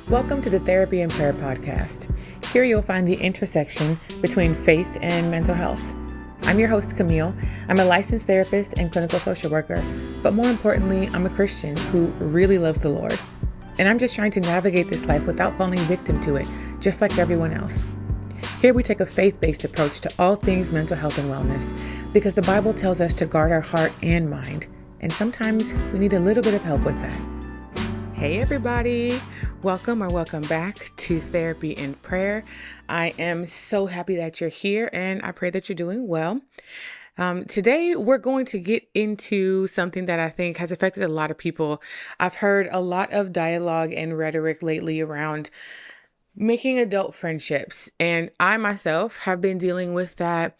Welcome to the Therapy and Prayer podcast. Here you'll find the intersection between faith and mental health. I'm your host, Camille. I'm a licensed therapist and clinical social worker, but more importantly, I'm a Christian who really loves the Lord. And I'm just trying to navigate this life without falling victim to it, just like everyone else. Here we take a faith-based approach to all things mental health and wellness, because the Bible tells us to guard our heart and mind, and sometimes we need a little bit of help with that. Hey everybody, welcome back to Therapy and Prayer. I am so happy that you're here and I pray that you're doing well. Today we're going to get into something that I think has affected a lot of people. I've heard a lot of dialogue and rhetoric lately around making adult friendships, and I myself have been dealing with that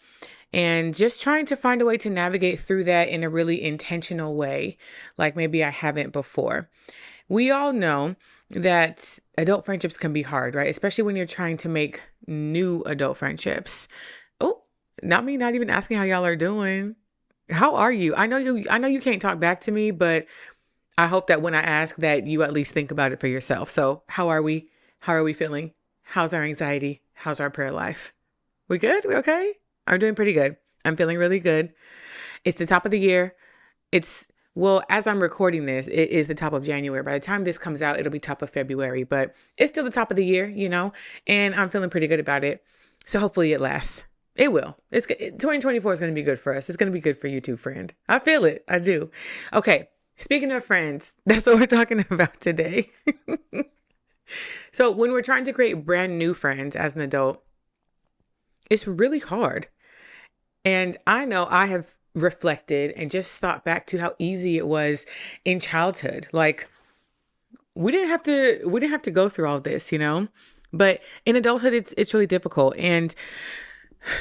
and just trying to find a way to navigate through that in a really intentional way, like maybe I haven't before. We all know that adult friendships can be hard, right? Especially when you're trying to make new adult friendships. Oh, not me, not even asking how y'all are doing. How are you? I know you can't talk back to me, but I hope that when I ask that you at least think about it for yourself. So how are we? How are we feeling? How's our anxiety? How's our prayer life? We good? We okay? I'm doing pretty good. I'm feeling really good. It's the top of the year. Well, as I'm recording this, it is the top of January. By the time this comes out, it'll be top of February, but it's still the top of the year, and I'm feeling pretty good about it. So hopefully it lasts. It will. 2024 is going to be good for us. It's going to be good for you too, friend. I feel it. I do. Okay. Speaking of friends, that's what we're talking about today. So when we're trying to create brand new friends as an adult, it's really hard. And I know I have reflected and just thought back to how easy it was in childhood. Like we didn't have to go through all this, but in adulthood, it's really difficult. And,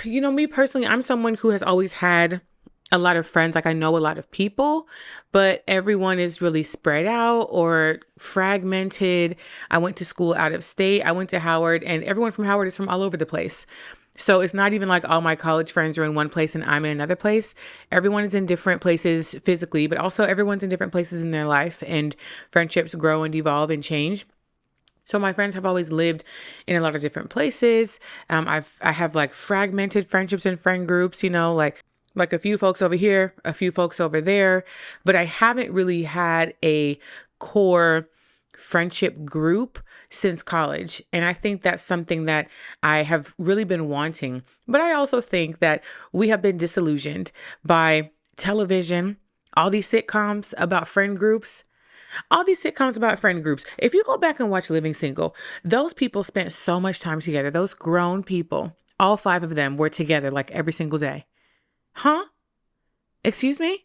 me personally, I'm someone who has always had a lot of friends. Like I know a lot of people, but everyone is really spread out or fragmented. I went to school out of state. I went to Howard, and everyone from Howard is from all over the place. So it's not even like all my college friends are in one place and I'm in another place. Everyone is in different places physically, but also everyone's in different places in their life, and friendships grow and evolve and change. So my friends have always lived in a lot of different places. I have like fragmented friendships and friend groups, like a few folks over here, a few folks over there, but I haven't really had a core friendship group since college. And I think that's something that I have really been wanting. But I also think that we have been disillusioned by television, all these sitcoms about friend groups. If you go back and watch Living Single, those people spent so much time together. Those grown people, all 5 of them were together like every single day. Huh? Excuse me?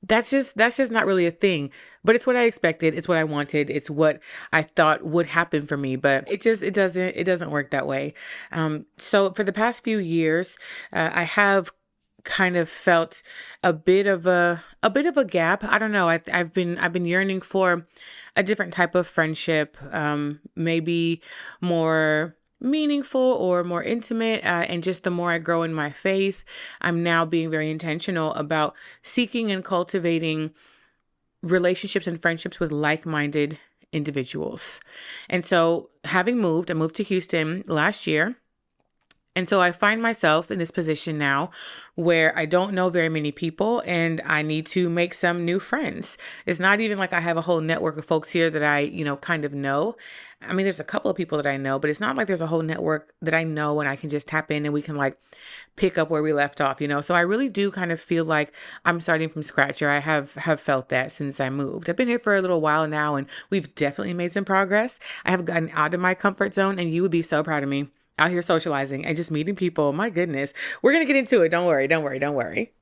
That's just not really a thing, but it's what I expected. It's what I wanted. It's what I thought would happen for me, but it doesn't work that way. So for the past few years, I have kind of felt a bit of a gap. I don't know. I've been yearning for a different type of friendship, maybe more meaningful or more intimate. And just the more I grow in my faith, I'm now being very intentional about seeking and cultivating relationships and friendships with like-minded individuals. And so I moved to Houston last year. And so I find myself in this position now where I don't know very many people and I need to make some new friends. It's not even like I have a whole network of folks here that I, kind of know. I mean, there's a couple of people that I know, but it's not like there's a whole network that I know and I can just tap in and we can like pick up where we left off, So I really do kind of feel like I'm starting from scratch, or I have felt that since I moved. I've been here for a little while now and we've definitely made some progress. I have gotten out of my comfort zone and you would be so proud of me. Out here socializing and just meeting people. My goodness. We're going to get into it. Don't worry.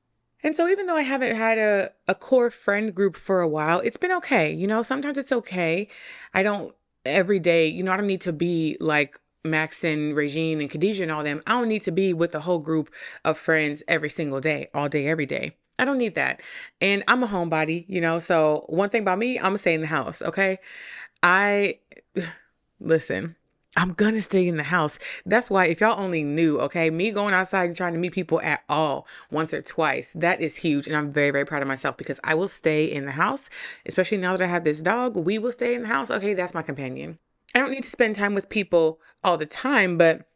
And so even though I haven't had a core friend group for a while, it's been okay. Sometimes it's okay. I don't every day, I don't need to be like Max and Regine and Khadijah and all them. I don't need to be with a whole group of friends every single day, all day, every day. I don't need that. And I'm a homebody, so one thing about me, I'm going to stay in the house. Okay. Listen, I'm going to stay in the house. That's why if y'all only knew, okay, me going outside and trying to meet people at all once or twice, that is huge. And I'm very, very proud of myself because I will stay in the house, especially now that I have this dog. We will stay in the house. Okay, that's my companion. I don't need to spend time with people all the time, but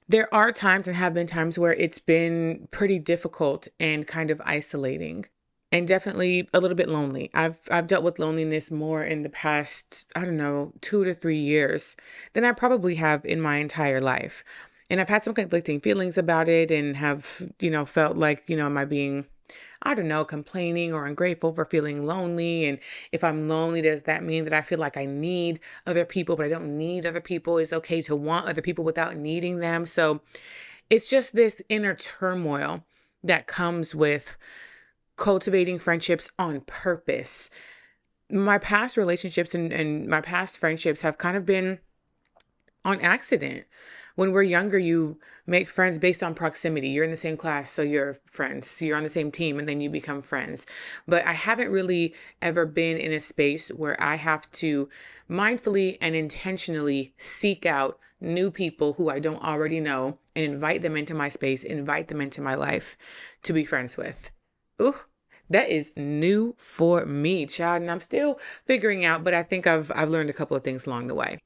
there are times and have been times where it's been pretty difficult and kind of isolating and definitely a little bit lonely. I've dealt with loneliness more in the past, I don't know, 2 to 3 years than I probably have in my entire life. And I've had some conflicting feelings about it and have, felt like, am I being, I don't know, complaining or ungrateful for feeling lonely? And if I'm lonely, does that mean that I feel like I need other people, but I don't need other people? It's okay to want other people without needing them. So it's just this inner turmoil that comes with cultivating friendships on purpose. My past relationships and my past friendships have kind of been on accident. When we're younger, you make friends based on proximity. You're in the same class, so you're friends. You're on the same team, and then you become friends. But I haven't really ever been in a space where I have to mindfully and intentionally seek out new people who I don't already know and invite them into my space, invite them into my life to be friends with. Ooh, that is new for me, child, and I'm still figuring out, but I think I've learned a couple of things along the way.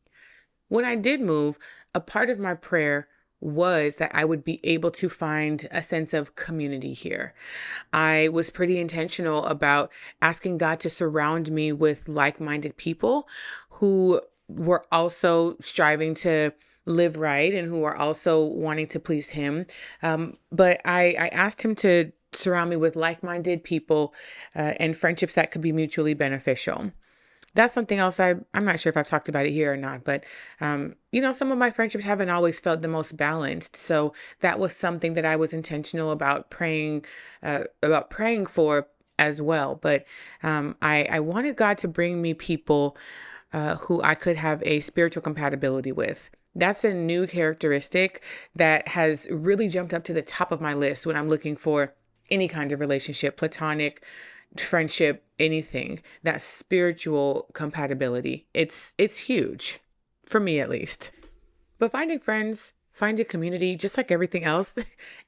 When I did move, a part of my prayer was that I would be able to find a sense of community here. I was pretty intentional about asking God to surround me with like-minded people who were also striving to live right and who are also wanting to please Him. But I asked Him to surround me with like-minded people and friendships that could be mutually beneficial. That's something else I'm not sure if I've talked about it here or not, but some of my friendships haven't always felt the most balanced. So that was something that I was intentional about praying for as well. But I wanted God to bring me people who I could have a spiritual compatibility with. That's a new characteristic that has really jumped up to the top of my list when I'm looking for any kind of relationship, platonic, friendship, anything. That spiritual compatibility. It's huge for me at least. But finding friends, finding community, just like everything else,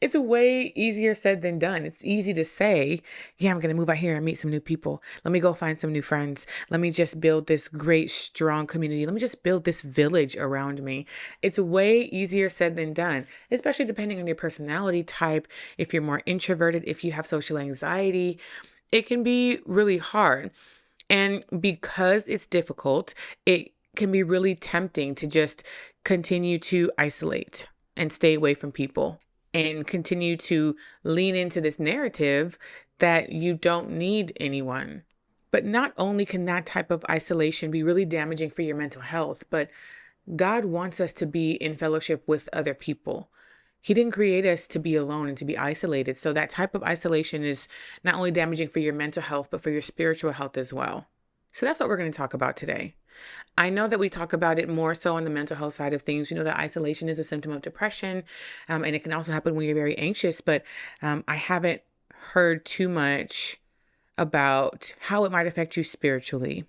it's way easier said than done. It's easy to say, yeah, I'm going to move out here and meet some new people. Let me go find some new friends. Let me just build this great, strong community. Let me just build this village around me. It's way easier said than done, especially depending on your personality type. If you're more introverted, if you have social anxiety, it can be really hard. And because it's difficult, it can be really tempting to just continue to isolate and stay away from people and continue to lean into this narrative that you don't need anyone. But not only can that type of isolation be really damaging for your mental health, but God wants us to be in fellowship with other people. He didn't create us to be alone and to be isolated. So that type of isolation is not only damaging for your mental health, but for your spiritual health as well. So that's what we're going to talk about today. I know that we talk about it more so on the mental health side of things. We know that isolation is a symptom of depression, and it can also happen when you're very anxious, but I haven't heard too much about how it might affect you spiritually.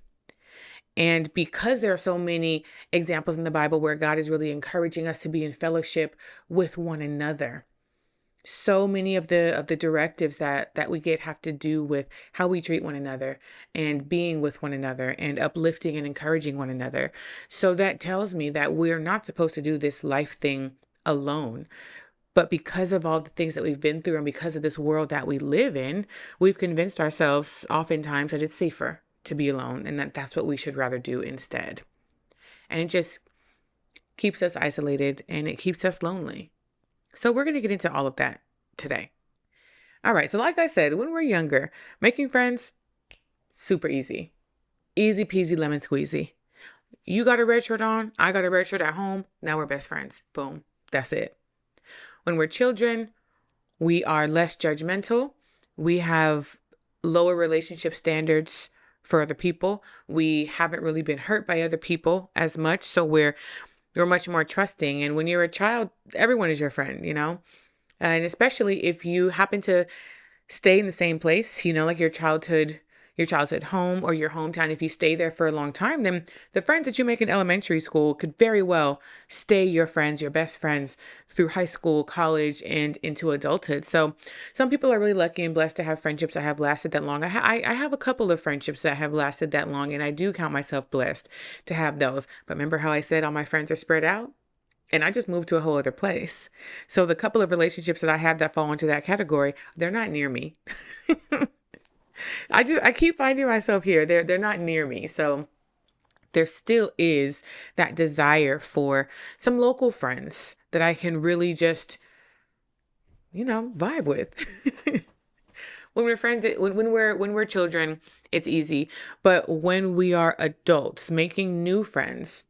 And because there are so many examples in the Bible where God is really encouraging us to be in fellowship with one another, so many of the directives that we get have to do with how we treat one another and being with one another and uplifting and encouraging one another. So that tells me that we're not supposed to do this life thing alone. But because of all the things that we've been through and because of this world that we live in, we've convinced ourselves oftentimes that it's safer to be alone and that's what we should rather do instead. And it just keeps us isolated and it keeps us lonely. So we're going to get into all of that today. All right. So like I said, when we're younger, making friends, super easy. Easy peasy lemon squeezy. You got a red shirt on, I got a red shirt at home. Now we're best friends. Boom. That's it. When we're children, we are less judgmental. We have lower relationship standards for other people. We haven't really been hurt by other people as much. So we're much more trusting. And when you're a child, everyone is your friend, And especially if you happen to stay in the same place, like your childhood your childhood home or your hometown, if you stay there for a long time, then the friends that you make in elementary school could very well stay your friends, your best friends through high school, college, and into adulthood. So some people are really lucky and blessed to have friendships that have lasted that long. I have a couple of friendships that have lasted that long, and I do count myself blessed to have those. But remember how I said all my friends are spread out? And I just moved to a whole other place. So the couple of relationships that I have that fall into that category, they're not near me. I keep finding myself here. They're not near me. So there still is that desire for some local friends that I can really just, vibe with. When we're friends, when we're children, it's easy. But when we are adults, making new friends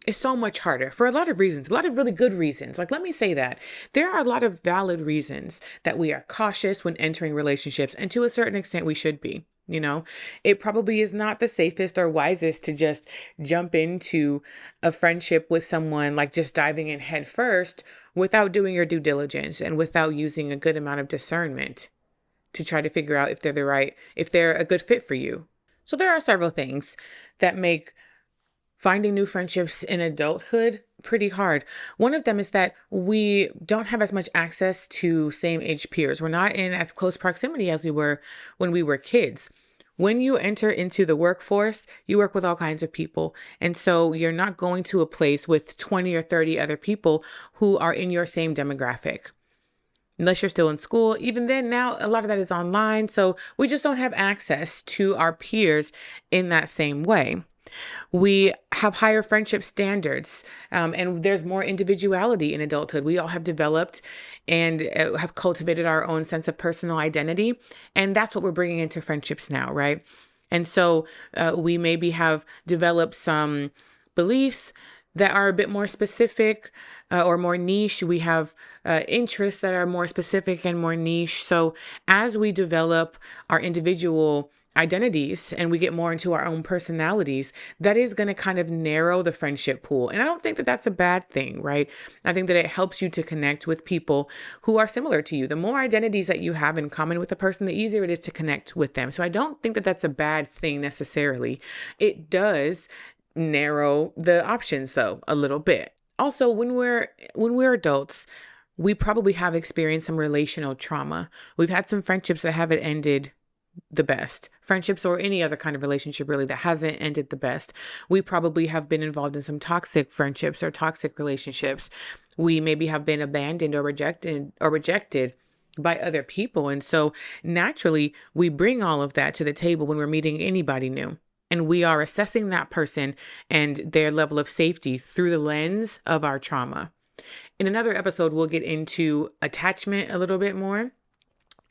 is so much harder for a lot of reasons, a lot of really good reasons. Like, let me say that there are a lot of valid reasons that we are cautious when entering relationships, and to a certain extent, we should be. It probably is not the safest or wisest to just jump into a friendship with someone, like just diving in head first without doing your due diligence and without using a good amount of discernment to try to figure out if they're a good fit for you. So there are several things that make finding new friendships in adulthood pretty hard. One of them is that we don't have as much access to same age peers. We're not in as close proximity as we were when we were kids. When you enter into the workforce, you work with all kinds of people. And so you're not going to a place with 20 or 30 other people who are in your same demographic. Unless you're still in school. Even then, now a lot of that is online. So we just don't have access to our peers in that same way. We have higher friendship standards, and there's more individuality in adulthood. We all have developed and have cultivated our own sense of personal identity. And that's what we're bringing into friendships now, right? And so we maybe have developed some beliefs that are a bit more specific or more niche. We have interests that are more specific and more niche. So as we develop our individual identities and we get more into our own personalities, that is going to kind of narrow the friendship pool. And I don't think that that's a bad thing, right? I think that it helps you to connect with people who are similar to you. The more identities that you have in common with a person, the easier it is to connect with them. So I don't think that that's a bad thing necessarily. It does narrow the options though a little bit. Also, when we're adults, we probably have experienced some relational trauma. We've had some friendships that haven't ended the best. Friendships or any other kind of relationship really that hasn't ended the best. We probably have been involved in some toxic friendships or toxic relationships. We maybe have been abandoned or rejected by other people. And so naturally, we bring all of that to the table when we're meeting anybody new. And we are assessing that person and their level of safety through the lens of our trauma. In another episode, we'll get into attachment a little bit more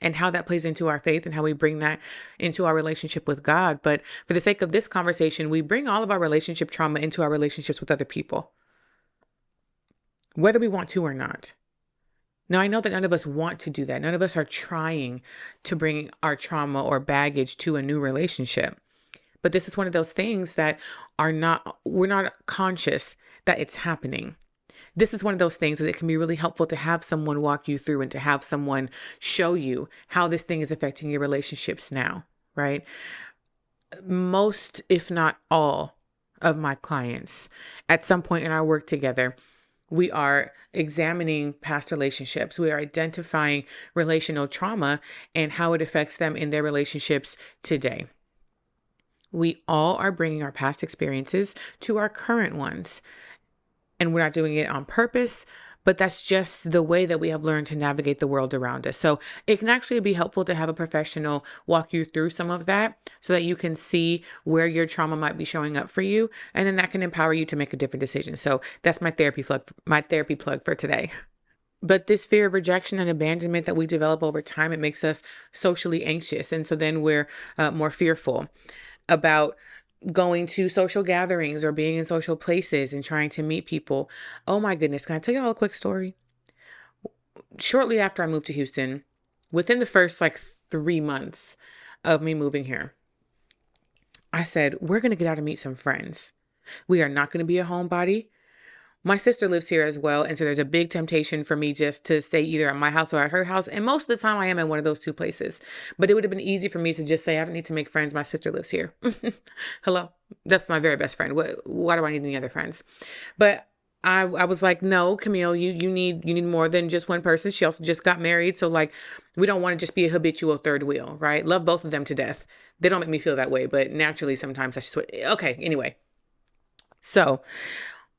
and how that plays into our faith and how we bring that into our relationship with God. But for the sake of this conversation, we bring all of our relationship trauma into our relationships with other people, whether we want to or not. Now, I know that none of us want to do that. None of us are trying to bring our trauma or baggage to a new relationship. But this is one of those things that we're not conscious that it's happening. This is one of those things that it can be really helpful to have someone walk you through and to have someone show you how this thing is affecting your relationships now, right? Most, if not all, of my clients at some point in our work together, we are examining past relationships. We are identifying relational trauma and how it affects them in their relationships today. We all are bringing our past experiences to our current ones. And we're not doing it on purpose, but that's just the way that we have learned to navigate the world around us. So it can actually be helpful to have a professional walk you through some of that so that you can see where your trauma might be showing up for you. And then that can empower you to make a different decision. So that's my therapy plug for today. But this fear of rejection and abandonment that we develop over time, it makes us socially anxious. And so then we're more fearful about going to social gatherings or being in social places and trying to meet people. Oh my goodness. Can I tell you all a quick story? Shortly after I moved to Houston, within the first 3 months of me moving here, I said, we're going to get out and meet some friends. We are not going to be a homebody. My sister lives here as well, and so there's a big temptation for me just to stay either at my house or at her house, and most of the time I am in one of those two places. But it would have been easy for me to just say, I don't need to make friends. My sister lives here. Hello? That's my very best friend. Why do I need any other friends? But I was like, no, Camille, you need more than just one person. She also just got married. So like, we don't want to just be a habitual third wheel, right? Love both of them to death. They don't make me feel that way, but naturally sometimes I just, okay, anyway. So,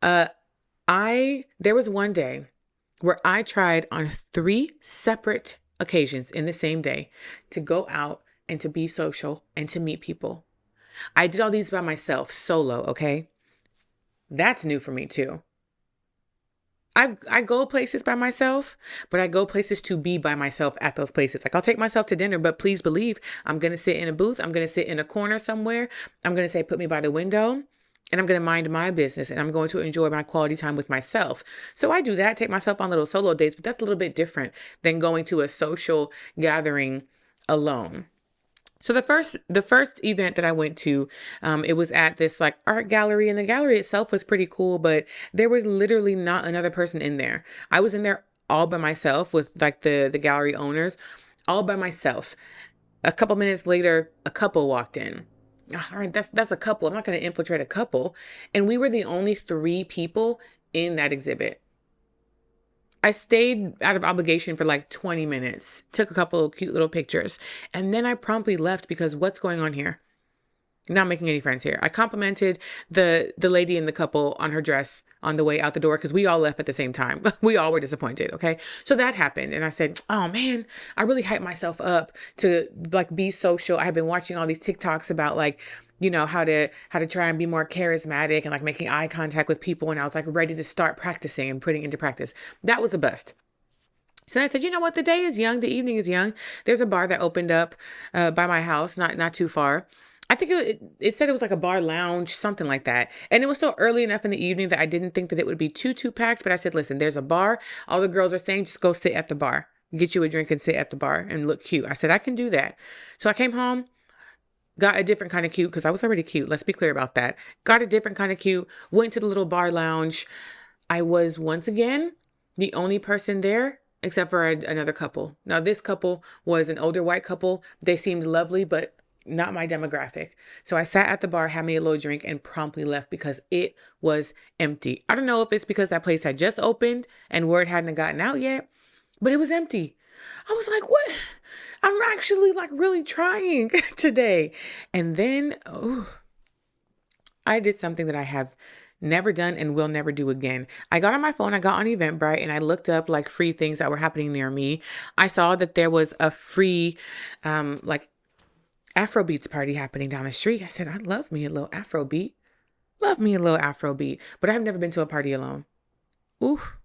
there was one day where I tried on 3 separate occasions in the same day to go out and to be social and to meet people. I did all these by myself, solo, okay? That's new for me too. I go places by myself, but I go places to be by myself at those places. Like I'll take myself to dinner, but please believe I'm going to sit in a booth. I'm going to sit in a corner somewhere. I'm going to say, put me by the window. And I'm going to mind my business and I'm going to enjoy my quality time with myself. So I do that, take myself on little solo dates, but that's a little bit different than going to a social gathering alone. So the first event that I went to, it was at this like art gallery, and the gallery itself was pretty cool, but there was literally not another person in there. I was in there all by myself with like the gallery owners, all by myself. A couple minutes later, a couple walked in. All right, that's a couple. I'm not going to infiltrate a couple. And we were the only 3 people in that exhibit. I stayed out of obligation for like 20 minutes, took a couple of cute little pictures, and then I promptly left because what's going on here? Not making any friends here. I complimented the lady in the couple on her dress on the way out the door because we all left at the same time. We all were disappointed. Okay. So that happened. And I said, oh man, I really hyped myself up to like be social. I have been watching all these TikToks about like, how to try and be more charismatic and like making eye contact with people. And I was like ready to start practicing and putting into practice. That was a bust. So I said, you know what? The day is young. The evening is young. There's a bar that opened up by my house, not too far. I think it said it was like a bar lounge, something like that. And it was still early enough in the evening that I didn't think that it would be too packed. But I said, listen, there's a bar. All the girls are saying, just go sit at the bar, get you a drink and sit at the bar and look cute. I said, I can do that. So I came home, got a different kind of cute because I was already cute. Let's be clear about that. Got a different kind of cute, went to the little bar lounge. I was once again the only person there except for another couple. Now, this couple was an older white couple. They seemed lovely, but not my demographic. So I sat at the bar, had me a little drink, and promptly left because it was empty. I don't know if it's because that place had just opened and word hadn't gotten out yet, but it was empty. I was like, what? I'm actually like really trying today. And then I did something that I have never done and will never do again. I got on my phone, I got on Eventbrite, and I looked up like free things that were happening near me. I saw that there was a free like Afrobeats party happening down the street. I said, I love me a little Afrobeat. Love me a little Afrobeat. But I've never been to a party alone. Oof.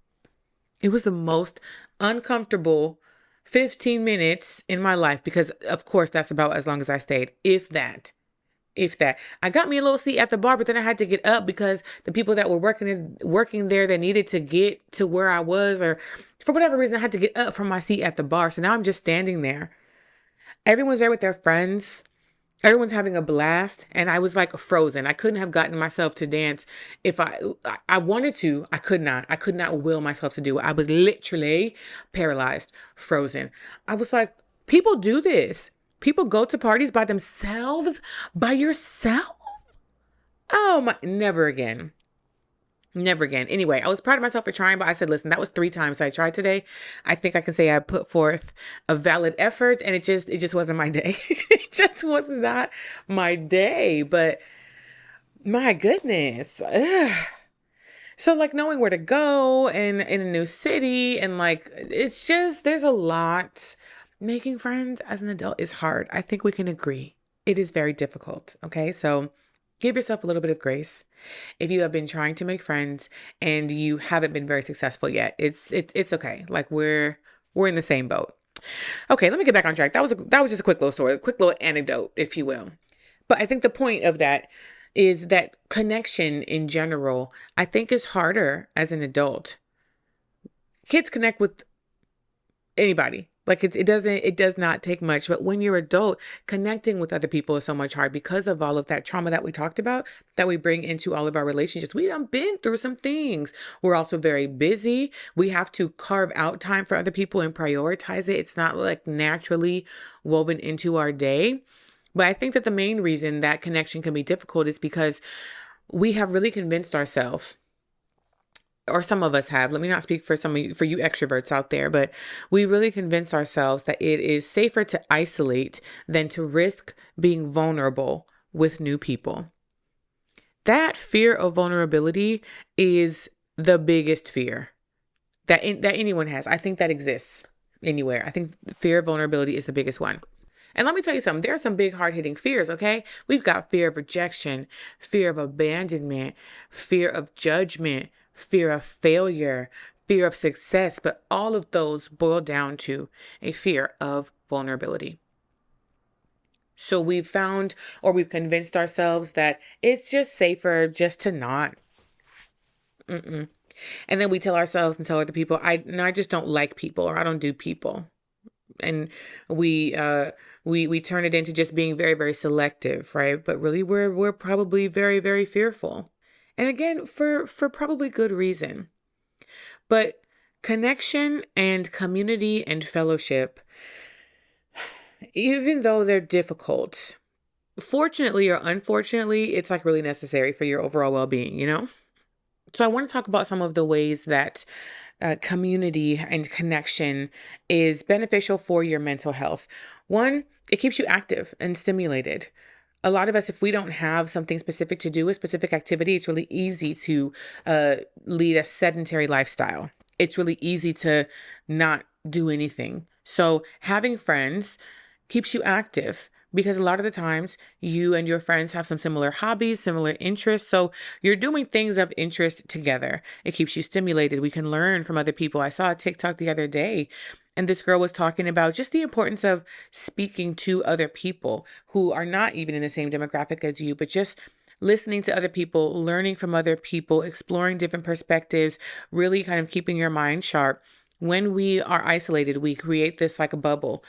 It was the most uncomfortable 15 minutes in my life because, of course, that's about as long as I stayed. If that. I got me a little seat at the bar, but then I had to get up because the people that were working there, they needed to get to where I was, or for whatever reason, I had to get up from my seat at the bar. So now I'm just standing there. Everyone's there with their friends. Everyone's having a blast. And I was like frozen. I couldn't have gotten myself to dance. If I wanted to, I could not. I could not will myself to do it. I was literally paralyzed, frozen. I was like, people do this. People go to parties by themselves, by yourself. Oh my, never again. Never again. Anyway, I was proud of myself for trying, but I said, listen, that was 3 times I tried today. I think I can say I put forth a valid effort, and it just wasn't my day. It just was not my day, but my goodness. Ugh. So like knowing where to go and in a new city and like, it's just, there's a lot. Making friends as an adult is hard. I think we can agree. It is very difficult. Okay. So give yourself a little bit of grace. If you have been trying to make friends and you haven't been very successful yet, it's okay. Like we're in the same boat. Okay, let me get back on track. That was just a quick little story, a quick little anecdote, if you will. But I think the point of that is that connection in general, I think is harder as an adult. Kids connect with anybody. Like it does not take much. But when you're adult, connecting with other people is so much hard because of all of that trauma that we talked about that we bring into all of our relationships. We done been through some things. We're also very busy. We have to carve out time for other people and prioritize it. It's not like naturally woven into our day. But I think that the main reason that connection can be difficult is because we have really convinced ourselves, or some of us have, let me not speak for some of you, for you extroverts out there, but we really convince ourselves that it is safer to isolate than to risk being vulnerable with new people. That fear of vulnerability is the biggest fear that anyone has. I think that exists anywhere. I think fear of vulnerability is the biggest one. And let me tell you something, there are some big hard-hitting fears, okay? We've got fear of rejection, fear of abandonment, fear of judgment, fear of failure, fear of success, but all of those boil down to a fear of vulnerability. So we've found, or we've convinced ourselves that it's just safer just to not. And then we tell ourselves and tell other people, I just don't like people, or I don't do people. And we turn it into just being very, very selective, right? But really we're probably very, very fearful. And again, for probably good reason. But connection and community and fellowship, even though they're difficult, fortunately or unfortunately, it's like really necessary for your overall well-being, you know? So I want to talk about some of the ways that community and connection is beneficial for your mental health. One, it keeps you active and stimulated. A lot of us, if we don't have something specific to do, a specific activity, it's really easy to lead a sedentary lifestyle. It's really easy to not do anything. So having friends keeps you active, because a lot of the times you and your friends have some similar hobbies, similar interests. So you're doing things of interest together. It keeps you stimulated. We can learn from other people. I saw a TikTok the other day, and this girl was talking about just the importance of speaking to other people who are not even in the same demographic as you, but just listening to other people, learning from other people, exploring different perspectives, really kind of keeping your mind sharp. When we are isolated, we create this like a bubble,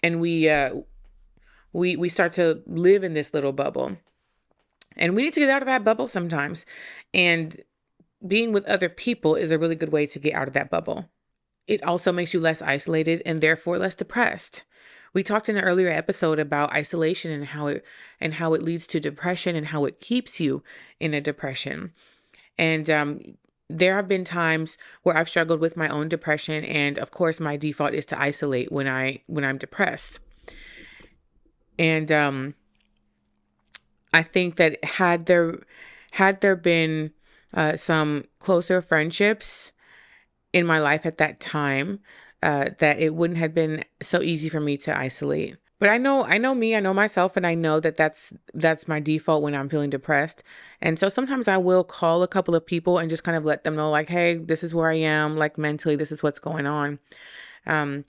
and we start to live in this little bubble, and we need to get out of that bubble sometimes. And being with other people is a really good way to get out of that bubble. It also makes you less isolated and therefore less depressed. We talked in an earlier episode about isolation and how it leads to depression and how it keeps you in a depression. And there have been times where I've struggled with my own depression, and of course my default is to isolate when I'm depressed. And I think that had there been some closer friendships in my life at that time, that it wouldn't have been so easy for me to isolate. But I know me, I know myself, and I know that that's my default when I'm feeling depressed. And so sometimes I will call a couple of people and just kind of let them know, like, hey, this is where I am, like mentally, this is what's going on. And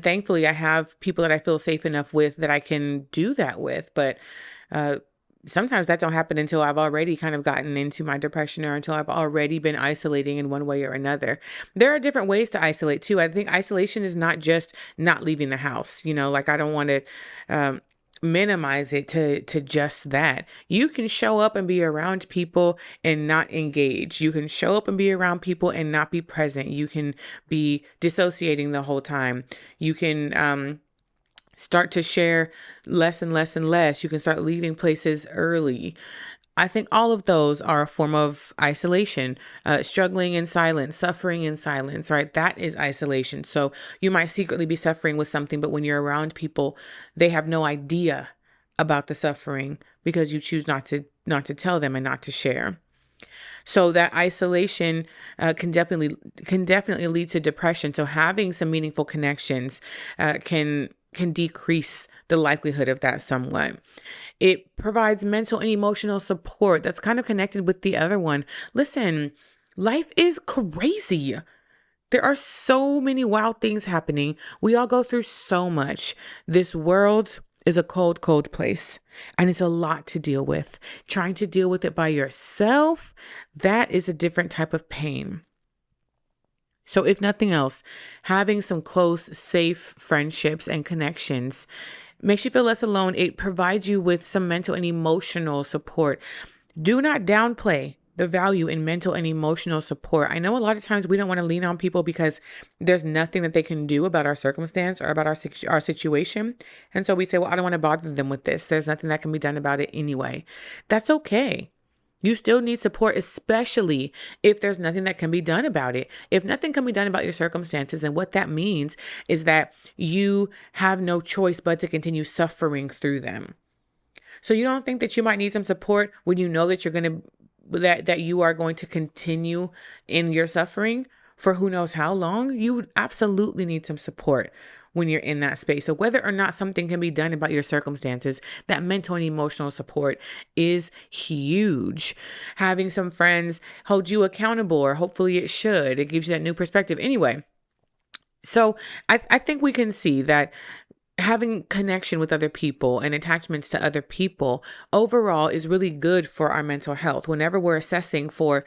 thankfully I have people that I feel safe enough with that I can do that with. But sometimes that don't happen until I've already kind of gotten into my depression, or until I've already been isolating in one way or another. There are different ways to isolate too. I think isolation is not just not leaving the house, like I don't want to minimize it to just that. You can show up and be around people and not engage. You can show up and be around people and not be present. You can be dissociating the whole time. You can start to share less and less and less. You can start leaving places early. I think all of those are a form of isolation, struggling in silence, suffering in silence, right? That is isolation. So you might secretly be suffering with something, but when you're around people, they have no idea about the suffering because you choose not to tell them and not to share. So that isolation can definitely lead to depression. So having some meaningful connections can decrease the likelihood of that somewhat. It provides mental and emotional support that's kind of connected with the other one. Listen, life is crazy. There are so many wild things happening. We all go through so much. This world is a cold, cold place, and it's a lot to deal with. Trying to deal with it by yourself, that is a different type of pain. So if nothing else, having some close, safe friendships and connections makes you feel less alone. It provides you with some mental and emotional support. Do not downplay the value in mental and emotional support. I know a lot of times we don't want to lean on people because there's nothing that they can do about our circumstance or about our situation. And so we say, well, I don't want to bother them with this. There's nothing that can be done about it anyway. That's okay. You still need support, especially if there's nothing that can be done about it. If nothing can be done about your circumstances, then what that means is that you have no choice but to continue suffering through them. So you don't think that you might need some support when you know that that you are going to continue in your suffering for who knows how long? You would absolutely need some support when you're in that space. So whether or not something can be done about your circumstances, that mental and emotional support is huge. Having some friends hold you accountable, or hopefully it should. It gives you that new perspective. Anyway, so I think we can see that having connection with other people and attachments to other people overall is really good for our mental health. Whenever we're assessing for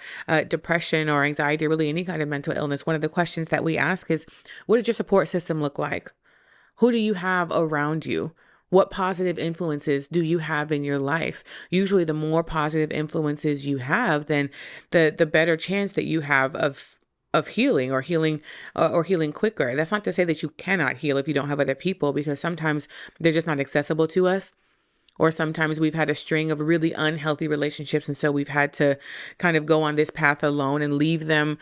depression or anxiety, or really any kind of mental illness, one of the questions that we ask is, what does your support system look like? Who do you have around you? What positive influences do you have in your life? Usually the more positive influences you have, then the better chance that you have of healing or healing quicker. That's not to say that you cannot heal if you don't have other people, because sometimes they're just not accessible to us. Or sometimes we've had a string of really unhealthy relationships, and so we've had to kind of go on this path alone and leave them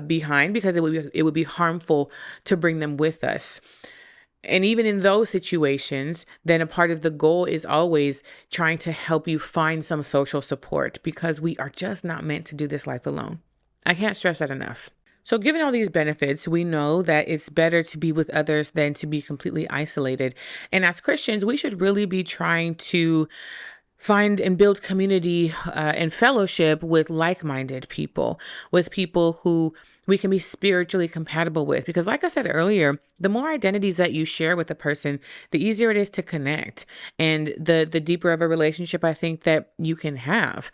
behind, because it would be harmful to bring them with us. And even in those situations, then a part of the goal is always trying to help you find some social support, because we are just not meant to do this life alone. I can't stress that enough. So given all these benefits, we know that it's better to be with others than to be completely isolated. And as Christians, we should really be trying to find and build community and fellowship with like-minded people, with people who we can be spiritually compatible with. Because like I said earlier, the more identities that you share with a person, the easier it is to connect, and the deeper of a relationship I think that you can have.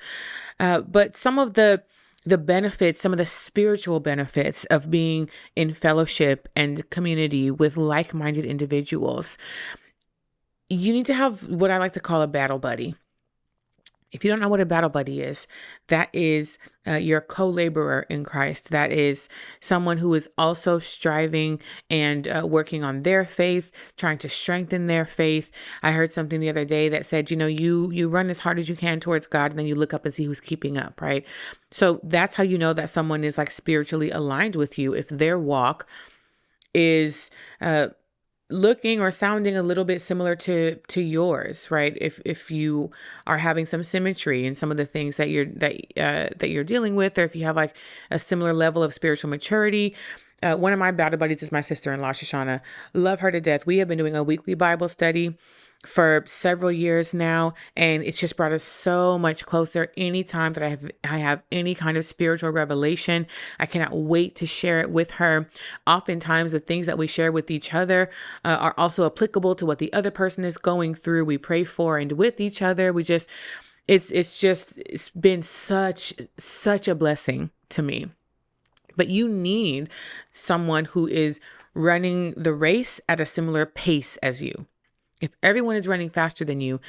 But some of the benefits, some of the spiritual benefits of being in fellowship and community with like-minded individuals, you need to have what I like to call a battle buddy. If you don't know what a battle buddy is, that is your co-laborer in Christ. That is someone who is also striving and working on their faith, trying to strengthen their faith. I heard something the other day that said, you run as hard as you can towards God, and then you look up and see who's keeping up, right? So that's how you know that someone is like spiritually aligned with you, if their walk is looking or sounding a little bit similar to yours, right? If you are having some symmetry in some of the things that you're dealing with, or if you have like a similar level of spiritual maturity. One of my battle buddies is my sister-in-law, Shoshana. Love her to death. We have been doing a weekly Bible study for several years now, and it's just brought us so much closer. Anytime that I have any kind of spiritual revelation, I cannot wait to share it with her. Oftentimes, the things that we share with each other are also applicable to what the other person is going through. We pray for and with each other. It's been such a blessing to me. But you need someone who is running the race at a similar pace as you. If everyone is running faster than you,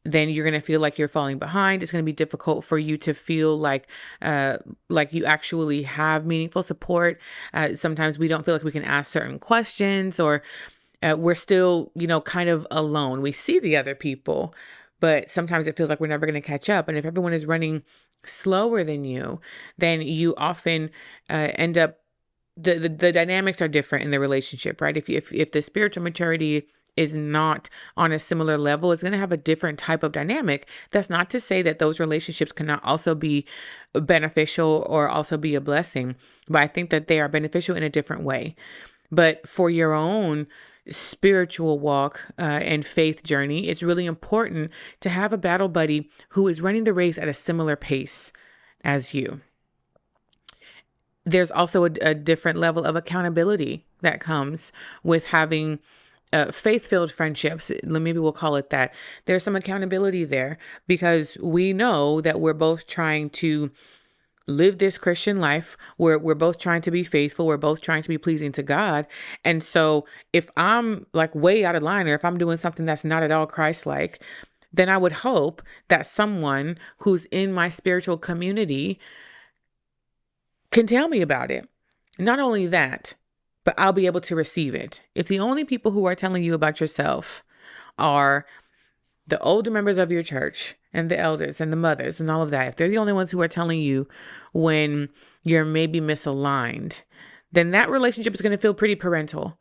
then you're going to feel like you're falling behind. It's going to be difficult for you to feel like you actually have meaningful support. Sometimes we don't feel like we can ask certain questions, or we're still, kind of alone. We see the other people, but sometimes it feels like we're never going to catch up. And if everyone is running slower than you, then you often end up, the dynamics are different in the relationship, right? If the spiritual maturity is not on a similar level, it's going to have a different type of dynamic. That's not to say that those relationships cannot also be beneficial or also be a blessing, but I think that they are beneficial in a different way. But for your own spiritual walk and faith journey, it's really important to have a battle buddy who is running the race at a similar pace as you. There's also a different level of accountability that comes with having faith-filled friendships. Maybe we'll call it that. There's some accountability there, because we know that we're both trying to live this Christian life where we're both trying to be faithful. We're both trying to be pleasing to God. And so if I'm like way out of line, or if I'm doing something that's not at all Christ-like, then I would hope that someone who's in my spiritual community can tell me about it. Not only that, but I'll be able to receive it. If the only people who are telling you about yourself are the older members of your church and the elders and the mothers and all of that, if they're the only ones who are telling you when you're maybe misaligned, then that relationship is going to feel pretty parental.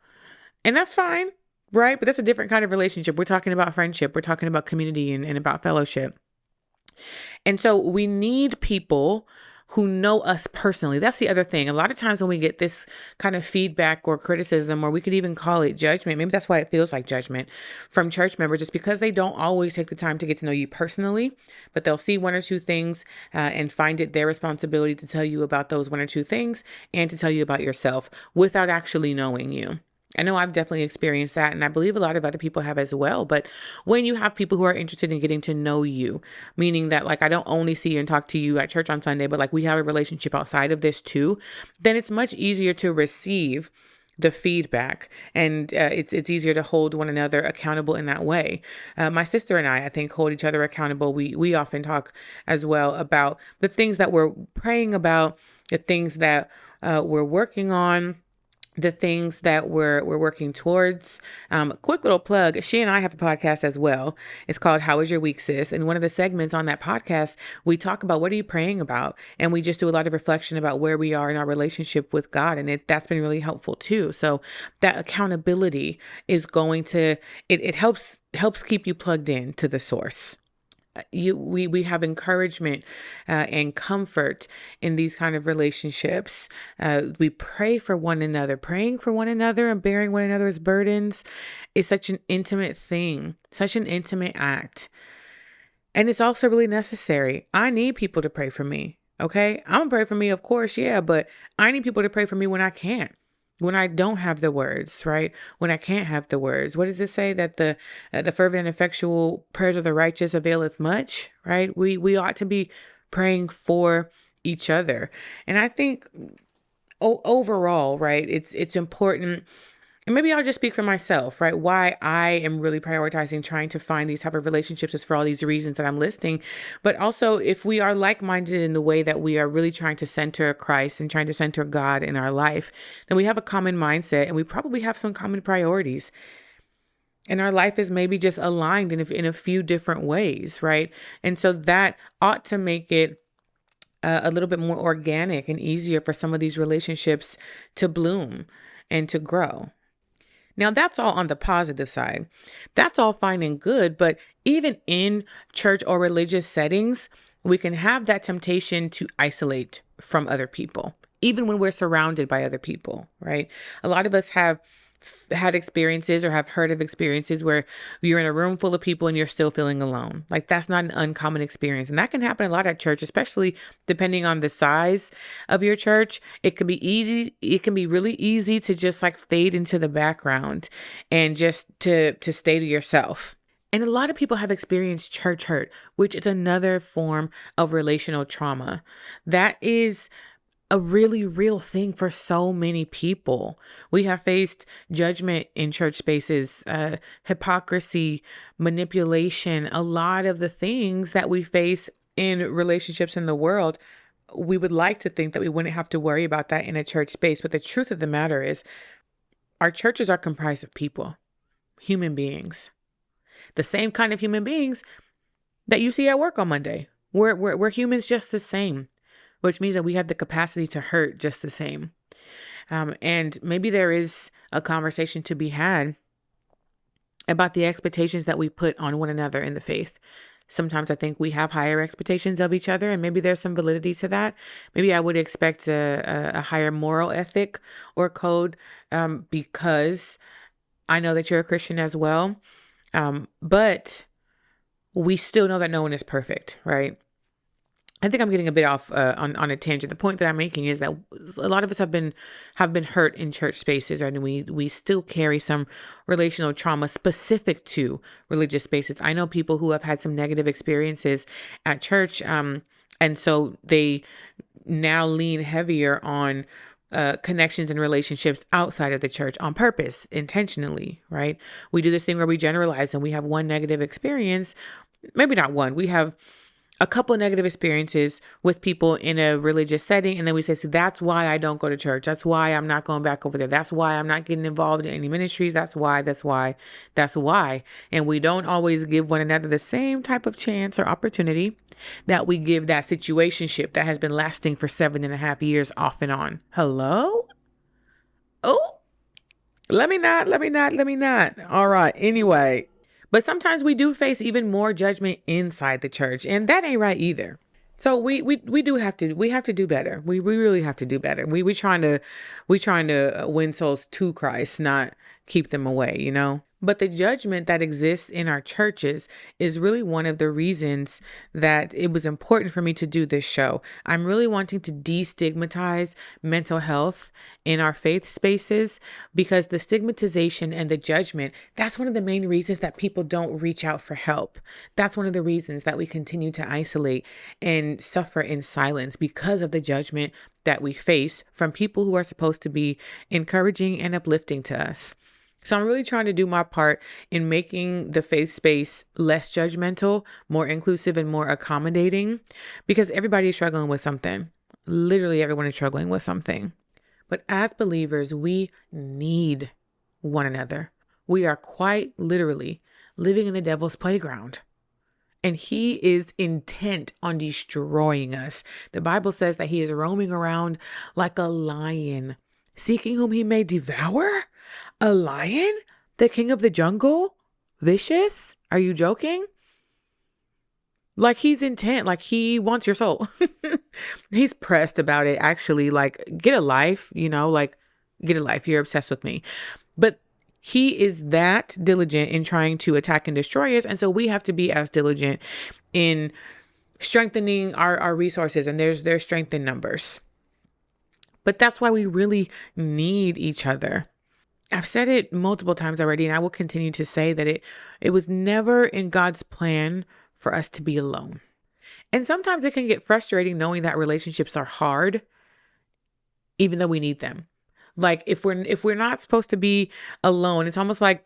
And that's fine, right? But that's a different kind of relationship. We're talking about friendship. We're talking about community and about fellowship. And so we need people who know us personally. That's the other thing. A lot of times when we get this kind of feedback or criticism, or we could even call it judgment, maybe that's why it feels like judgment from church members, just because they don't always take the time to get to know you personally, but they'll see one or two things and find it their responsibility to tell you about those one or two things and to tell you about yourself without actually knowing you. I know I've definitely experienced that, and I believe a lot of other people have as well. But when you have people who are interested in getting to know you, meaning that like I don't only see you and talk to you at church on Sunday, but like we have a relationship outside of this too, then it's much easier to receive the feedback, and it's easier to hold one another accountable in that way. My sister and I think, hold each other accountable. We often talk as well about the things that we're praying about, the things that we're working on, the things that we're working towards. Quick little plug. She and I have a podcast as well. It's called How Was Your Week, Sis? And one of the segments on that podcast, we talk about what are you praying about? And we just do a lot of reflection about where we are in our relationship with God. And that's been really helpful too. So that accountability is going to, it helps keep you plugged in to the source. We have encouragement and comfort in these kind of relationships. We pray for one another. Praying for one another and bearing one another's burdens is such an intimate thing, such an intimate act. And it's also really necessary. I need people to pray for me. Okay. I'm gonna pray for me, of course. Yeah. But I need people to pray for me when I can't. When I don't have the words, right? When I can't have the words. What does it say? That the fervent and effectual prayers of the righteous availeth much, right? We ought to be praying for each other. And I think overall, right, it's important. And maybe I'll just speak for myself, right? Why I am really prioritizing trying to find these type of relationships is for all these reasons that I'm listing. But also, if we are like-minded in the way that we are really trying to center Christ and trying to center God in our life, then we have a common mindset and we probably have some common priorities. And our life is maybe just aligned in a few different ways, right? And so that ought to make it a little bit more organic and easier for some of these relationships to bloom and to grow. Now, that's all on the positive side. That's all fine and good. But even in church or religious settings, we can have that temptation to isolate from other people, even when we're surrounded by other people, right? A lot of us have had experiences or have heard of experiences where you're in a room full of people and you're still feeling alone. Like that's not an uncommon experience. And that can happen a lot at church, especially depending on the size of your church. It can be easy. It can be really easy to just like fade into the background and just to stay to yourself. And a lot of people have experienced church hurt, which is another form of relational trauma. That is a really real thing for so many people. We have faced judgment in church spaces, hypocrisy, manipulation, a lot of the things that we face in relationships in the world. We would like to think that we wouldn't have to worry about that in a church space. But the truth of the matter is our churches are comprised of people, human beings, the same kind of human beings that you see at work on Monday. We're humans just the same, which means that we have the capacity to hurt just the same. And maybe there is a conversation to be had about the expectations that we put on one another in the faith. Sometimes I think we have higher expectations of each other, and maybe there's some validity to that. Maybe I would expect a higher moral ethic or code because I know that you're a Christian as well. But we still know that no one is perfect, right? I think I'm getting a bit off on a tangent. The point that I'm making is that a lot of us have been hurt in church spaces, right? And we still carry some relational trauma specific to religious spaces. I know people who have had some negative experiences at church, and so they now lean heavier on connections and relationships outside of the church on purpose, intentionally, right? We do this thing where we generalize and we have one negative experience, maybe not one, we have a couple of negative experiences with people in a religious setting. And then we say, so that's why I don't go to church. That's why I'm not going back over there. That's why I'm not getting involved in any ministries. That's why. And we don't always give one another the same type of chance or opportunity that we give that situationship that has been lasting for 7.5 years off and on. Hello? Oh, let me not. All right. Anyway. But sometimes we do face even more judgment inside the church, and that ain't right either. So we have to do better. We really have to do better. We trying to win souls to Christ, not keep them away, you know? But the judgment that exists in our churches is really one of the reasons that it was important for me to do this show. I'm really wanting to destigmatize mental health in our faith spaces, because the stigmatization and the judgment, that's one of the main reasons that people don't reach out for help. That's one of the reasons that we continue to isolate and suffer in silence, because of the judgment that we face from people who are supposed to be encouraging and uplifting to us. So I'm really trying to do my part in making the faith space less judgmental, more inclusive, and more accommodating, because everybody is struggling with something. Literally everyone is struggling with something. But as believers, we need one another. We are quite literally living in the devil's playground, and he is intent on destroying us. The Bible says that he is roaming around like a lion, seeking whom he may devour. A lion? The king of the jungle? Vicious? Are you joking? Like, he's intent, like he wants your soul. He's pressed about it, actually. Like, get a life, get a life. You're obsessed with me. But he is that diligent in trying to attack and destroy us. And so we have to be as diligent in strengthening our resources. And there's strength in numbers. But that's why we really need each other. I've said it multiple times already, and I will continue to say that it was never in God's plan for us to be alone. And sometimes it can get frustrating knowing that relationships are hard, even though we need them. Like, if we're not supposed to be alone, it's almost like,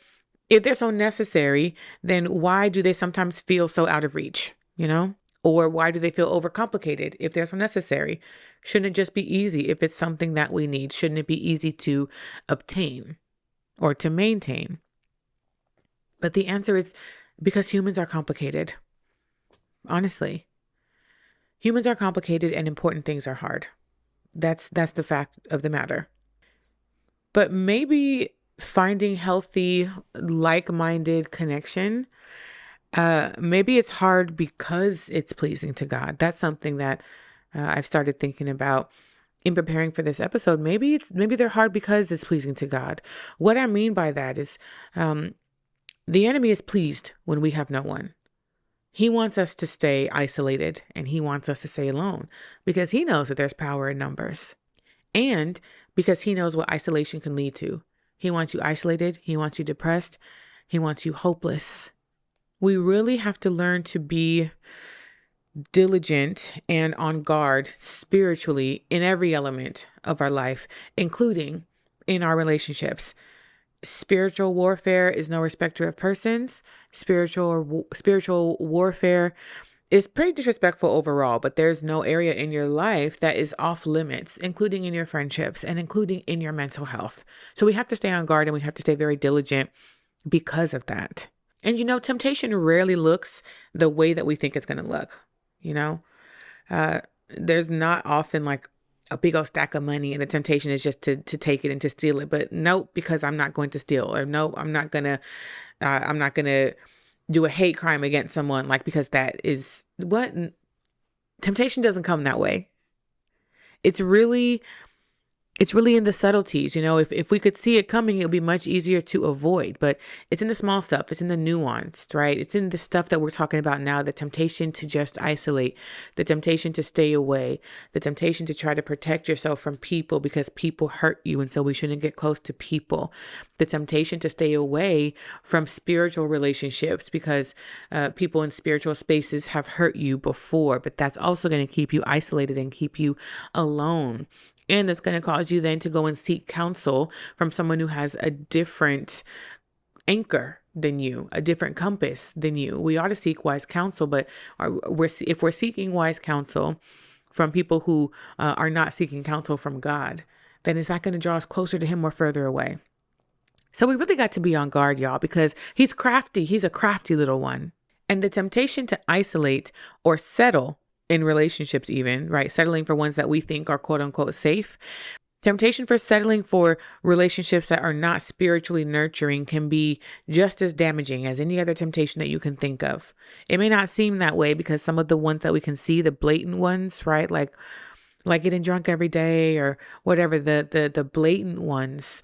if they're so necessary, then why do they sometimes feel so out of reach, Or why do they feel overcomplicated if they're so necessary? Shouldn't it just be easy if it's something that we need? Shouldn't it be easy to obtain or to maintain? But the answer is because humans are complicated. Honestly, humans are complicated and important things are hard. That's the fact of the matter. But maybe finding healthy, like-minded connection, maybe it's hard because it's pleasing to God. That's something that I've started thinking about in preparing for this episode. Maybe they're hard because it's pleasing to God. What I mean by that is the enemy is pleased when we have no one. He wants us to stay isolated, and he wants us to stay alone because he knows that there's power in numbers, and because he knows what isolation can lead to. He wants you isolated. He wants you depressed. He wants you hopeless. We really have to learn to be diligent and on guard spiritually in every element of our life, including in our relationships. Spiritual warfare is no respecter of persons. Spiritual warfare is pretty disrespectful overall, but there's no area in your life that is off limits, including in your friendships and including in your mental health. So we have to stay on guard, and we have to stay very diligent because of that. And temptation rarely looks the way that we think it's going to look. There's not often like a big old stack of money, and the temptation is just to take it and to steal it. But no, because I'm not going to steal, or no, I'm not gonna do a hate crime against someone, because that is what temptation doesn't come that way. It's really It's really in the subtleties. If we could see it coming, it would be much easier to avoid, but it's in the small stuff. It's in the nuanced, right? It's in the stuff that we're talking about now, the temptation to just isolate, the temptation to stay away, the temptation to try to protect yourself from people because people hurt you. And so we shouldn't get close to people. The temptation to stay away from spiritual relationships because people in spiritual spaces have hurt you before, but that's also going to keep you isolated and keep you alone. And that's going to cause you then to go and seek counsel from someone who has a different anchor than you, a different compass than you. We ought to seek wise counsel, but if we're seeking wise counsel from people who are not seeking counsel from God, then is that going to draw us closer to him or further away? So we really got to be on guard, y'all, because he's crafty. He's a crafty little one. And the temptation to isolate or settle in relationships even, right? Settling for ones that we think are quote unquote safe. Temptation for settling for relationships that are not spiritually nurturing can be just as damaging as any other temptation that you can think of. It may not seem that way because some of the ones that we can see, the blatant ones, right? Like getting drunk every day or whatever, the blatant ones,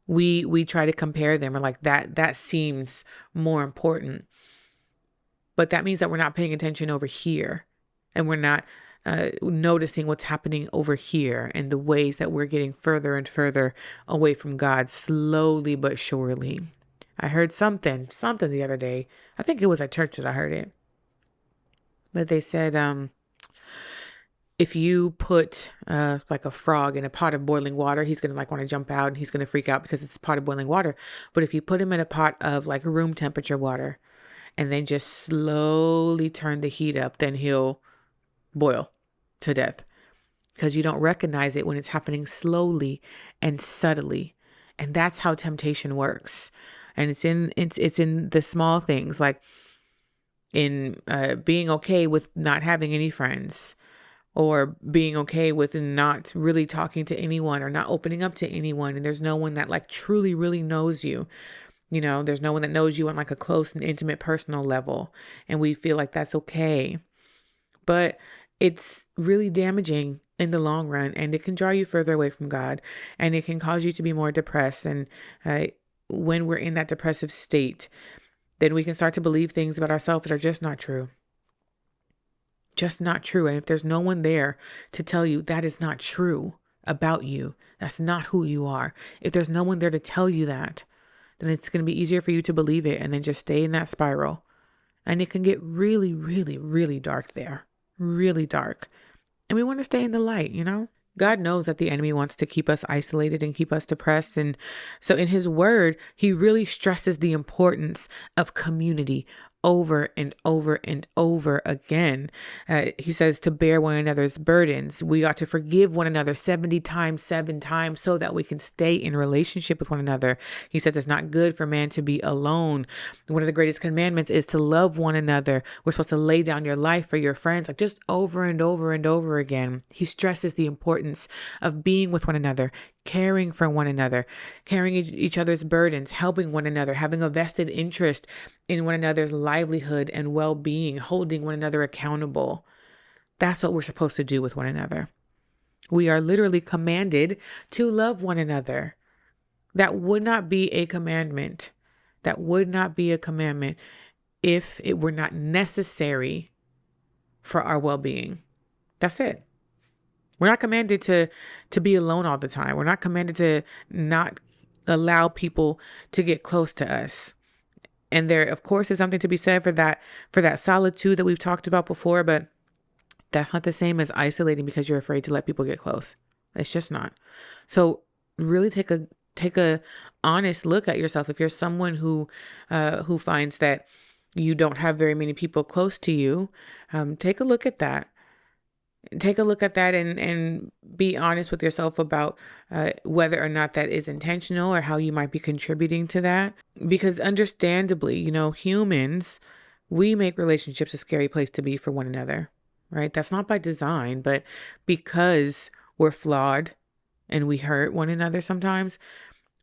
we try to compare them or like that seems more important. But that means that we're not paying attention over here. And we're not noticing what's happening over here and the ways that we're getting further and further away from God slowly but surely. I heard something the other day. I think it was at church that I heard it. But they said, if you put like a frog in a pot of boiling water, he's going to want to jump out and he's going to freak out because it's a pot of boiling water. But if you put him in a pot of room temperature water and then just slowly turn the heat up, then he'll boil to death because you don't recognize it when it's happening slowly and subtly. And that's how temptation works. And it's in the small things, like in being okay with not having any friends, or being okay with not really talking to anyone or not opening up to anyone. And there's no one that truly, really knows you. There's no one that knows you on a close and intimate personal level. And we feel like that's okay. But it's really damaging in the long run, and it can draw you further away from God, and it can cause you to be more depressed. And when we're in that depressive state, then we can start to believe things about ourselves that are just not true. Just not true. And if there's no one there to tell you that is not true about you, that's not who you are. If there's no one there to tell you that, then it's going to be easier for you to believe it and then just stay in that spiral. And it can get really, really, really dark there. Really dark. And we want to stay in the light, God knows that the enemy wants to keep us isolated and keep us depressed. And so in his word, he really stresses the importance of community over and over and over again. He says to bear one another's burdens. We ought to forgive one another 70 times, 7 times so that we can stay in relationship with one another. He says it's not good for man to be alone. One of the greatest commandments is to love one another. We're supposed to lay down your life for your friends, just over and over and over again. He stresses the importance of being with one another, caring for one another, carrying each other's burdens, helping one another, having a vested interest in one another's livelihood and well-being, holding one another accountable. That's what we're supposed to do with one another. We are literally commanded to love one another. That would not be a commandment. That would not be a commandment if it were not necessary for our well-being. That's it. We're not commanded to be alone all the time. We're not commanded to not allow people to get close to us. And there, of course, is something to be said for that solitude that we've talked about before, but that's not the same as isolating because you're afraid to let people get close. It's just not. So really take a honest look at yourself. If you're someone who finds that you don't have very many people close to you, take a look at that. Take a look at that and be honest with yourself about whether or not that is intentional or how you might be contributing to that. Because understandably, humans, we make relationships a scary place to be for one another, right? That's not by design, but because we're flawed and we hurt one another sometimes,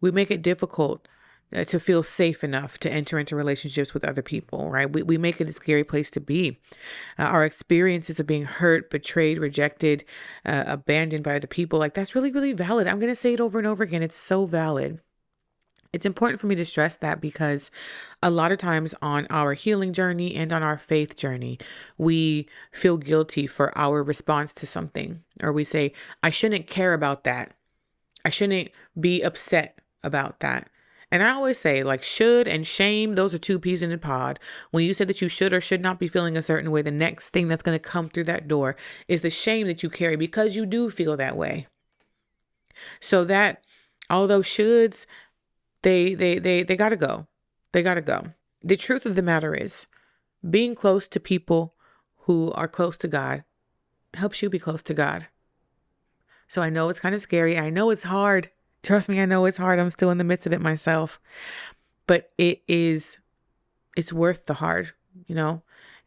we make it difficult to feel safe enough to enter into relationships with other people, right? We make it a scary place to be. Our experiences of being hurt, betrayed, rejected, abandoned by other people, like that's really, really valid. I'm going to say it over and over again. It's so valid. It's important for me to stress that because a lot of times on our healing journey and on our faith journey, we feel guilty for our response to something, or we say, I shouldn't care about that. I shouldn't be upset about that. And I always say, like, should and shame, those are two peas in a pod. When you say that you should or should not be feeling a certain way, the next thing that's going to come through that door is the shame that you carry because you do feel that way. So that all those shoulds, they gotta go. They gotta go. The truth of the matter is, being close to people who are close to God helps you be close to God. So I know it's kind of scary. I know it's hard. Trust me, I know it's hard. I'm still in the midst of it myself. But it's worth the hard,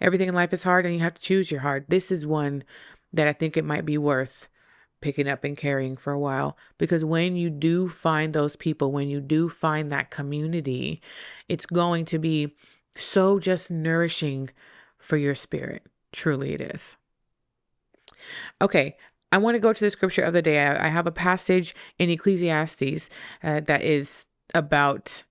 Everything in life is hard and you have to choose your hard. This is one that I think it might be worth picking up and carrying for a while, because when you do find those people, when you do find that community, it's going to be so just nourishing for your spirit. Truly it is. Okay, I want to go to the scripture of the day. I have a passage in Ecclesiastes that is about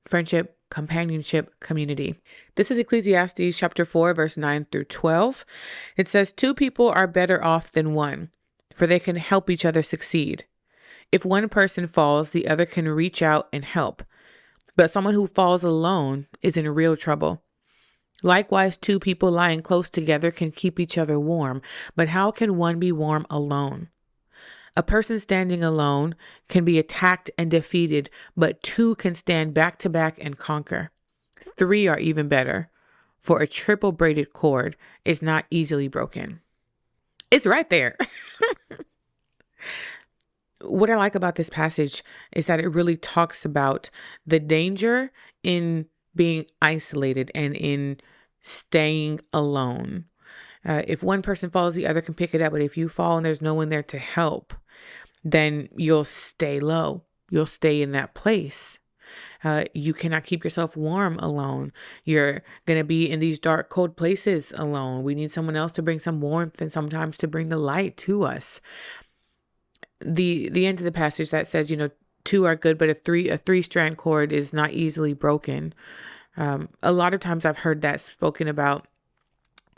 friendship, companionship, community. This is Ecclesiastes chapter 4, verse 9 through 12. It says, 2 people are better off than one, for they can help each other succeed. If one person falls, the other can reach out and help. But someone who falls alone is in real trouble. Likewise, 2 people lying close together can keep each other warm, but how can one be warm alone? A person standing alone can be attacked and defeated, but 2 can stand back to back and conquer. 3 are even better, for a triple braided cord is not easily broken. It's right there. What I like about this passage is that it really talks about the danger in being isolated and in staying alone. If one person falls, the other can pick it up. But if you fall and there's no one there to help, then you'll stay low. You'll stay in that place. You cannot keep yourself warm alone. You're going to be in these dark, cold places alone. We need someone else to bring some warmth and sometimes to bring the light to us. The end of the passage that says, 2 are good, but a three-strand cord is not easily broken. A lot of times I've heard that spoken about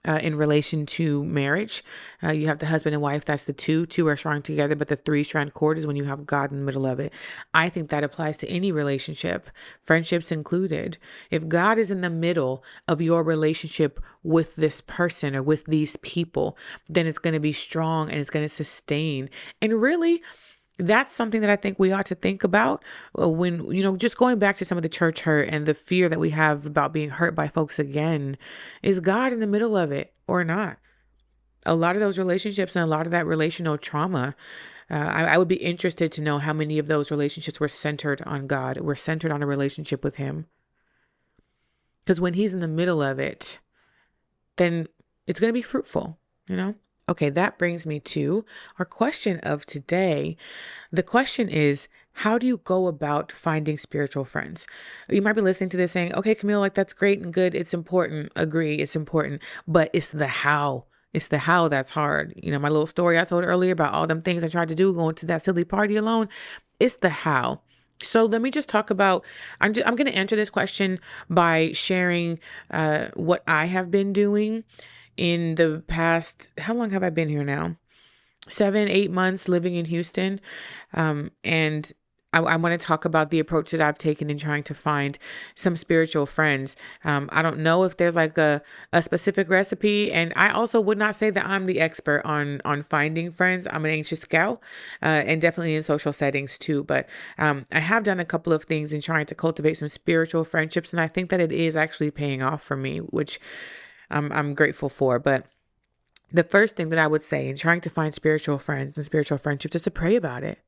in relation to marriage. You have the husband and wife, that's the two are strong together, but the 3-strand cord is when you have God in the middle of it. I think that applies to any relationship, friendships included. If God is in the middle of your relationship with this person or with these people, then it's going to be strong and it's going to sustain. And really, that's something that I think we ought to think about when, just going back to some of the church hurt and the fear that we have about being hurt by folks again. Is God in the middle of it or not? A lot of those relationships and a lot of that relational trauma, I would be interested to know how many of those relationships were centered on God, were centered on a relationship with Him. Because when He's in the middle of it, then it's going to be fruitful, Okay, that brings me to our question of today. The question is, how do you go about finding spiritual friends? You might be listening to this saying, okay, Camille, like that's great and good. It's important. Agree, it's important. But it's the how. It's the how that's hard. My little story I told earlier about all them things I tried to do going to that silly party alone. It's the how. So let me just talk about, I'm going to answer this question by sharing what I have been doing in the past. How long have I been here now? 7-8 months living in Houston. And I want to talk about the approach that I've taken in trying to find some spiritual friends. I don't know if there's like a specific recipe. And I also would not say that I'm the expert on finding friends. I'm an anxious scout, and definitely in social settings too. But I have done a couple of things in trying to cultivate some spiritual friendships. And I think that it is actually paying off for me, which I'm grateful for. But the first thing that I would say in trying to find spiritual friends and spiritual friendships is to pray about it.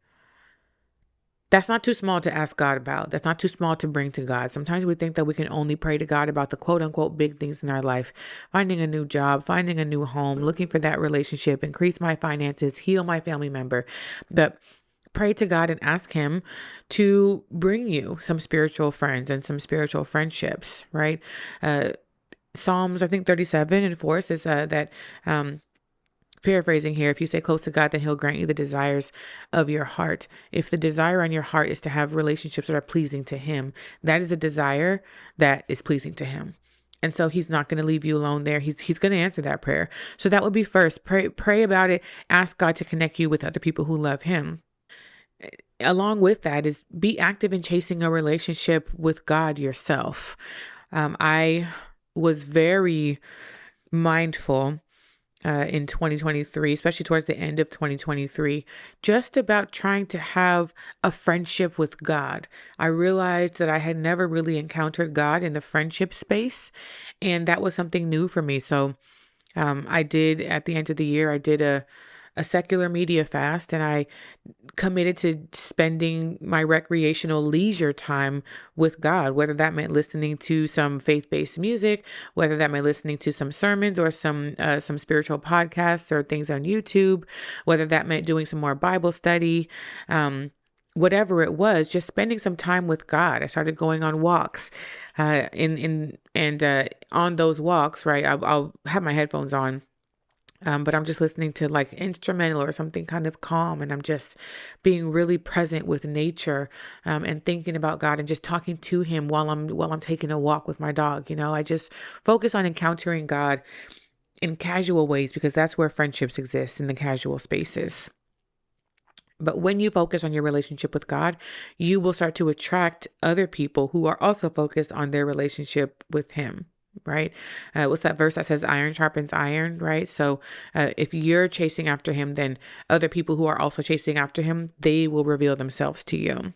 That's not too small to ask God about. That's not too small to bring to God. Sometimes we think that we can only pray to God about the quote unquote big things in our life, finding a new job, finding a new home, looking for that relationship, increase my finances, heal my family member. But pray to God and ask him to bring you some spiritual friends and some spiritual friendships, right? Psalms, I think 37:4 says that, paraphrasing here, if you stay close to God, then he'll grant you the desires of your heart. If the desire on your heart is to have relationships that are pleasing to him, that is a desire that is pleasing to him. And so he's not going to leave you alone there. He's going to answer that prayer. So that would be first. Pray about it. Ask God to connect you with other people who love him. Along with that is be active in chasing a relationship with God yourself. I was very mindful in 2023, especially towards the end of 2023, just about trying to have a friendship with God. I realized that I had never really encountered God in the friendship space, and that was something new for me. So I did, at the end of the year, I did a secular media fast, and I committed to spending my recreational leisure time with God, whether that meant listening to some faith-based music, whether that meant listening to some sermons or some spiritual podcasts or things on YouTube, whether that meant doing some more Bible study, whatever it was, just spending some time with God. I started going on walks, on those walks, right, I'll have my headphones on. But I'm just listening to like instrumental or something kind of calm, and I'm just being really present with nature, and thinking about God and just talking to him while I'm taking a walk with my dog. I just focus on encountering God in casual ways, because that's where friendships exist, in the casual spaces. But when you focus on your relationship with God, you will start to attract other people who are also focused on their relationship with him. Right? What's that verse that says iron sharpens iron, right? So if you're chasing after him, then other people who are also chasing after him, they will reveal themselves to you.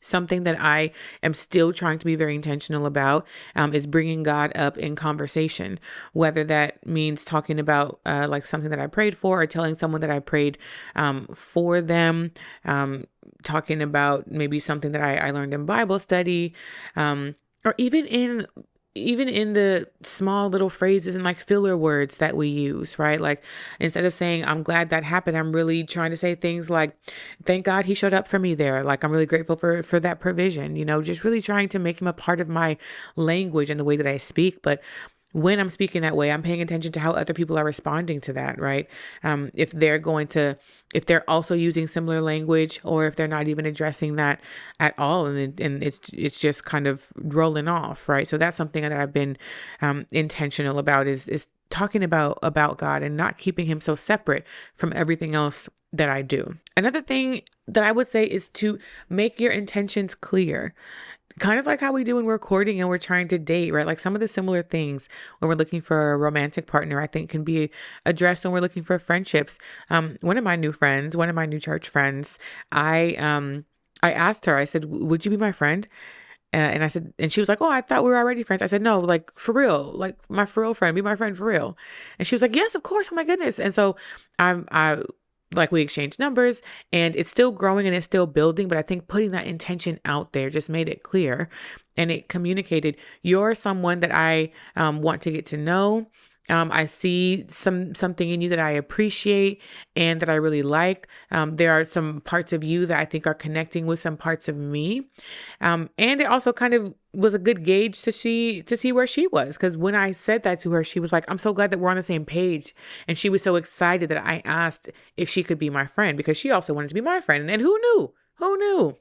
Something that I am still trying to be very intentional about is bringing God up in conversation, whether that means talking about like something that I prayed for, or telling someone that I prayed for them, talking about maybe something that I learned in Bible study, or even in the small little phrases and like filler words that we use, right? Like instead of saying, I'm glad that happened, I'm really trying to say things like, thank God he showed up for me there. Like, I'm really grateful for that provision, just really trying to make him a part of my language and the way that I speak. But when I'm speaking that way, I'm paying attention to how other people are responding to that, right? If they're also using similar language, or if they're not even addressing that at all, and it's just kind of rolling off, right? So that's something that I've been intentional about is talking about God and not keeping him so separate from everything else that I do. Another thing that I would say is to make your intentions clear. Kind of like how we do when we're courting and we're trying to date, right? Like some of the similar things when we're looking for a romantic partner, I think can be addressed when we're looking for friendships. One of my new church friends, I asked her, I said, would you be my friend? And I said, and she was like, oh, I thought we were already friends. I said, no, like for real, like my for real friend, be my friend for real. And she was like, yes, of course. Oh my goodness. And so we exchanged numbers, and it's still growing and it's still building. But I think putting that intention out there just made it clear, and it communicated, you're someone that I want to get to know. I see something in you that I appreciate and that I really like. There are some parts of you that I think are connecting with some parts of me. And it also kind of was a good gauge to see where she was. Because when I said that to her, she was like, I'm so glad that we're on the same page. And she was so excited that I asked if she could be my friend, because she also wanted to be my friend. And who knew? Who knew?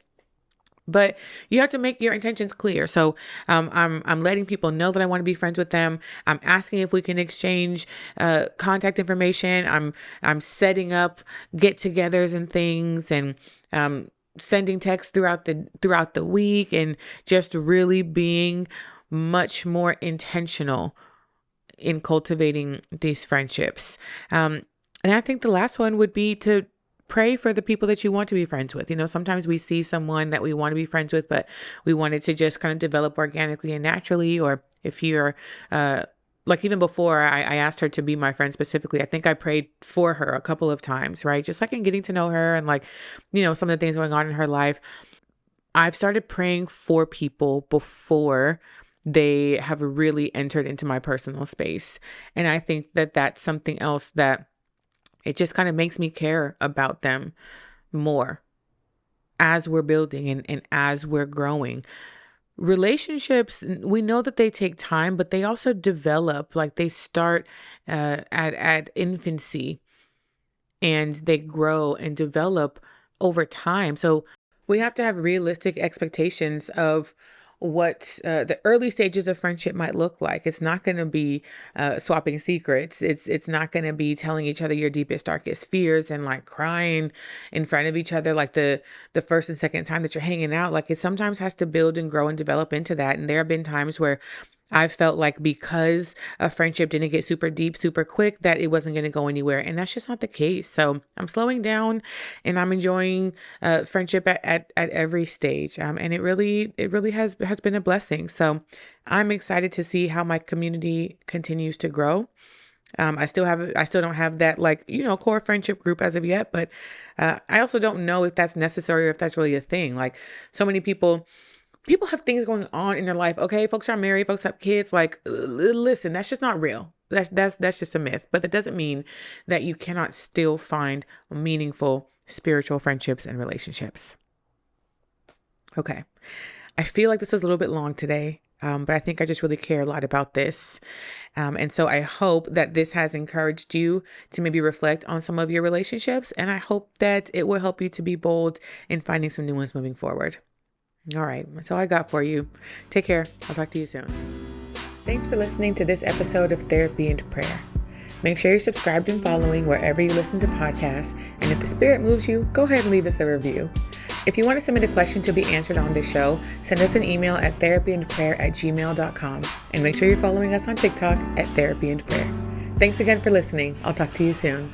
But you have to make your intentions clear. So I'm letting people know that I want to be friends with them. I'm asking if we can exchange contact information. I'm setting up get-togethers and things, and sending texts throughout the week, and just really being much more intentional in cultivating these friendships. And I think the last one would be to pray for the people that you want to be friends with. Sometimes we see someone that we want to be friends with, but we want it to just kind of develop organically and naturally. Or if you're, like even before I asked her to be my friend specifically, I think I prayed for her a couple of times, right? Just like in getting to know her and some of the things going on in her life. I've started praying for people before they have really entered into my personal space. And I think that that's something else that it just kind of makes me care about them more as we're building and as we're growing. Relationships, we know that they take time, but they also develop. Like they start at infancy, and they grow and develop over time. So we have to have realistic expectations of what the early stages of friendship might look like. It's not going to be swapping secrets. It's not going to be telling each other your deepest, darkest fears and like crying in front of each other like the first and second time that you're hanging out. Like it sometimes has to build and grow and develop into that. And there have been times where I felt like because a friendship didn't get super deep, super quick, that it wasn't going to go anywhere. And that's just not the case. So I'm slowing down and I'm enjoying friendship at every stage. And it really has been a blessing. So I'm excited to see how my community continues to grow. I still don't have that core friendship group as of yet, but I also don't know if that's necessary or if that's really a thing. Like so many people have things going on in their life. Okay, folks are married, folks have kids. Like, listen, that's just not real. That's just a myth. But that doesn't mean that you cannot still find meaningful spiritual friendships and relationships. Okay, I feel like this was a little bit long today, but I think I just really care a lot about this. And so I hope that this has encouraged you to maybe reflect on some of your relationships. And I hope that it will help you to be bold in finding some new ones moving forward. All right, that's all I got for you. Take care. I'll talk to you soon. Thanks for listening to this episode of Therapy and Prayer. Make sure you're subscribed and following wherever you listen to podcasts. And if the spirit moves you, go ahead and leave us a review. If you want to submit a question to be answered on this show, send us an email at therapyandprayer@gmail.com. And make sure you're following us on TikTok at Therapy and Prayer. Thanks again for listening. I'll talk to you soon.